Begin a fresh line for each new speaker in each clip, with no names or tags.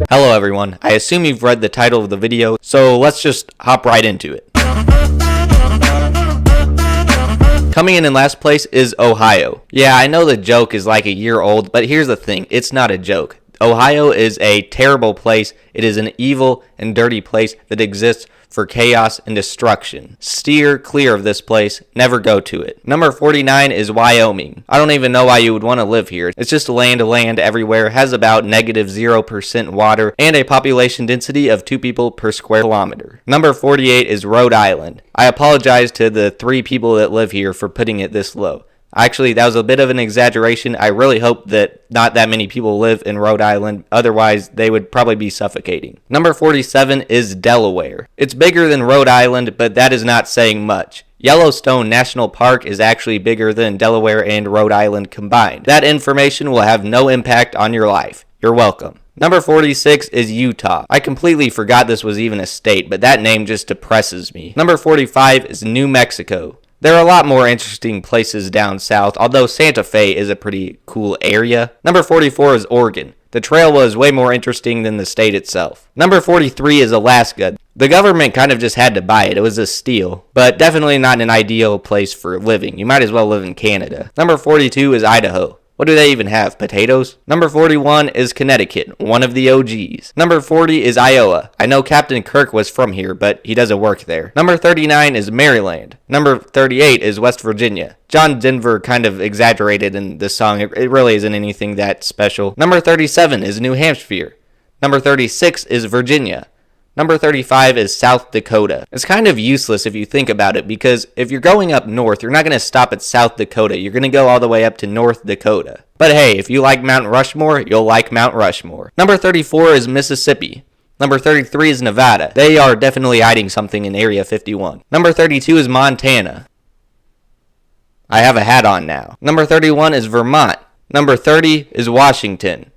Hello everyone, I assume you've read the title of the video, so let's just hop right into it. Coming in last place is Ohio. Yeah, I know the joke is like a year old, but here's the thing, it's not a joke. Ohio is a terrible place. It is an evil and dirty place that exists for chaos and destruction. Steer clear of this place. Never go to it. Number 49 is Wyoming. I don't even know why you would want to live here. It's just land everywhere, has about -0% water, and a population density of 2 people per square kilometer. Number 48 is Rhode Island. I apologize to the 3 people that live here for putting it this low. Actually, that was a bit of an exaggeration. I really hope that not that many people live in Rhode Island. Otherwise, they would probably be suffocating. Number 47 is Delaware. It's bigger than Rhode Island, but that is not saying much. Yellowstone National Park is actually bigger than Delaware and Rhode Island combined. That information will have no impact on your life. You're welcome. Number 46 is Utah. I completely forgot this was even a state, but that name just depresses me. Number 45 is New Mexico. There are a lot more interesting places down south, although Santa Fe is a pretty cool area. Number 44 is Oregon. The trail was way more interesting than the state itself. Number 43 is Alaska. The government kind of just had to buy it. It was a steal, but definitely not an ideal place for living. You might as well live in Canada. Number 42 is Idaho. What do they even have? Potatoes? Number 41 is Connecticut, one of the OGs. Number 40 is Iowa. I know Captain Kirk was from here, but he doesn't work there. Number 39 is Maryland. Number 38 is West Virginia. John Denver kind of exaggerated in this song. It really isn't anything that special. Number 37 is New Hampshire. Number 36 is Virginia. Number 35 is South Dakota. It's kind of useless if you think about it, because if you're going up north, you're not going to stop at South Dakota. You're going to go all the way up to North Dakota. But hey, if you like Mount Rushmore, you'll like Mount Rushmore. Number 34 is Mississippi. Number 33 is Nevada. They are definitely hiding something in Area 51. Number 32 is Montana. I have a hat on now. Number 31 is Vermont. Number 30 is Washington.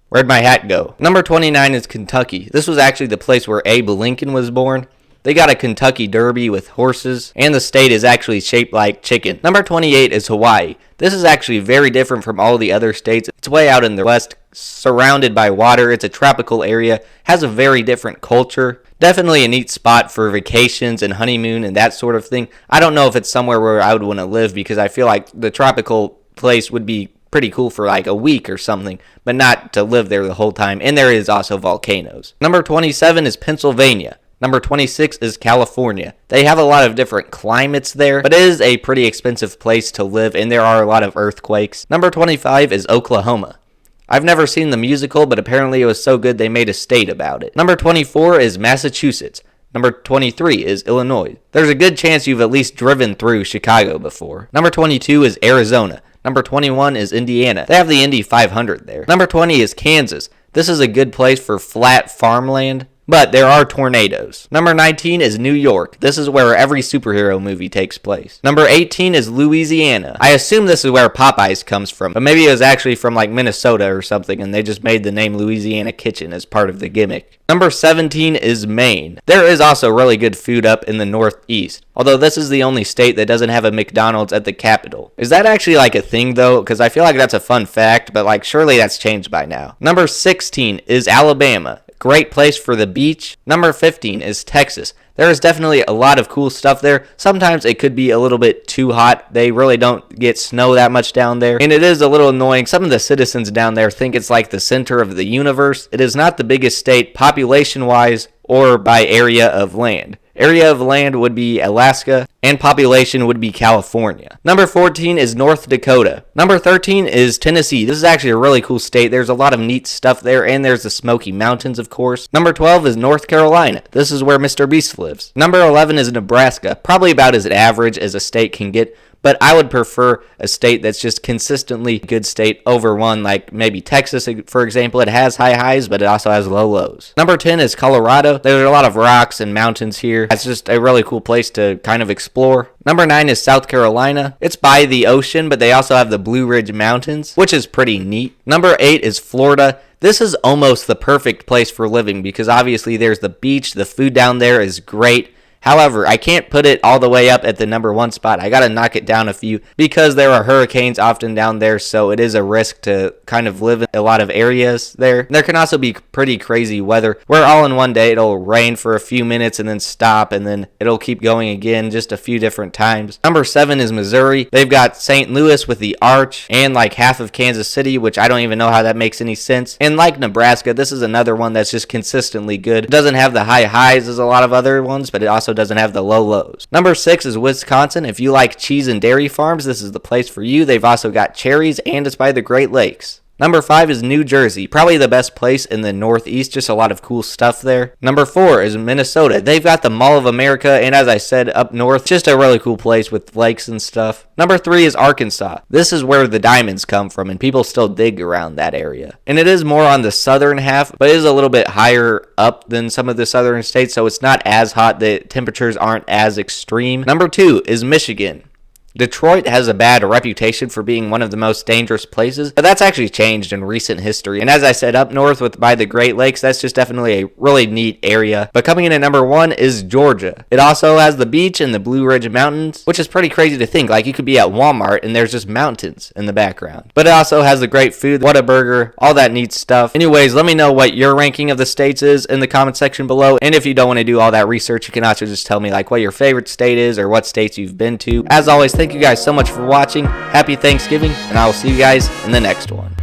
Where'd my hat go? Number 29 is Kentucky. This was actually the place where Abe Lincoln was born. They got a Kentucky Derby with horses, and the state is actually shaped like chicken. Number 28 is Hawaii. This is actually very different from all the other states. It's way out in the west, surrounded by water. It's a tropical area, has a very different culture. Definitely a neat spot for vacations and honeymoon and that sort of thing. I don't know if it's somewhere where I would want to live, because I feel like the tropical place would be pretty cool for like a week or something, but not to live there the whole time. And there is also volcanoes. Number 27 is Pennsylvania. Number 26 is California. They have a lot of different climates there, but it is a pretty expensive place to live, and there are a lot of earthquakes. Number 25 is Oklahoma. I've never seen the musical, but apparently it was so good they made a state about it. Number 24 is Massachusetts. Number 23 is Illinois. There's a good chance you've at least driven through Chicago before. Number 22 is Arizona. Number 21 is Indiana. They have the Indy 500 there. Number 20 is Kansas. This is a good place for flat farmland, but there are tornadoes. Number 19 is New York. This is where every superhero movie takes place. Number 18 is Louisiana. I assume this is where Popeyes comes from, but maybe it was actually from like Minnesota or something, and they just made the name Louisiana Kitchen as part of the gimmick. Number 17 is Maine. There is also really good food up in the Northeast, although this is the only state that doesn't have a McDonald's at the capital. Is that actually like a thing though? Because I feel like that's a fun fact, but like surely that's changed by now. Number 16 is Alabama. Great place for the beach. Number 15 is Texas. There is definitely a lot of cool stuff there. Sometimes it could be a little bit too hot. They really don't get snow that much down there, and it is a little annoying. Some of the citizens down there think it's like the center of the universe. It is not the biggest state population-wise or by area of land. Area of land would be Alaska, and population would be California. Number 14 is North Dakota. Number 13 is Tennessee. This is actually a really cool state. There's a lot of neat stuff there, and there's the Smoky Mountains, of course. Number 12 is North Carolina. This is where Mr. Beast lives. Number 11 is Nebraska. Probably about as average as a state can get, but I would prefer a state that's just consistently a good state over one like maybe Texas, for example. It has high highs, but it also has low lows. Number 10 is Colorado. There's a lot of rocks and mountains here. It's just a really cool place to kind of explore. Number 9 is South Carolina. It's by the ocean, but they also have the Blue Ridge Mountains, which is pretty neat. Number 8 is Florida. This is almost the perfect place for living because obviously there's the beach. The food down there is great. However, I can't put it all the way up at the number 1 spot. I gotta knock it down a few because there are hurricanes often down there, so it is a risk to kind of live in a lot of areas there. There can also be pretty crazy weather where all in one day it'll rain for a few minutes and then stop, and then it'll keep going again just a few different times. Number 7 is Missouri. They've got St. Louis with the Arch and like half of Kansas City, which I don't even know how that makes any sense. And like Nebraska, this is another one that's just consistently good. It doesn't have the high highs as a lot of other ones, but it also doesn't have the low lows. Number 6 is Wisconsin. If you like cheese and dairy farms, this is the place for you. They've also got cherries, and it's by the Great Lakes. Number 5 is New Jersey, probably the best place in the Northeast, just a lot of cool stuff there. Number 4 is Minnesota. They've got the Mall of America, and as I said, up north, just a really cool place with lakes and stuff. Number 3 is Arkansas. This is where the diamonds come from, and people still dig around that area. And it is more on the southern half, but it is a little bit higher up than some of the southern states, so it's not as hot. The temperatures aren't as extreme. Number 2 is Michigan. Detroit has a bad reputation for being one of the most dangerous places, but that's actually changed in recent history. And as I said, up north by the Great Lakes, that's just definitely a really neat area. But coming in at number 1 is Georgia. It also has the beach and the Blue Ridge Mountains, which is pretty crazy to think. Like, you could be at Walmart and there's just mountains in the background. But it also has the great food, Whataburger, all that neat stuff. Anyways, let me know what your ranking of the states is in the comment section below. And if you don't want to do all that research, you can also just tell me like what your favorite state is or what states you've been to. As always, thank you guys so much for watching. Happy Thanksgiving, and I will see you guys in the next one.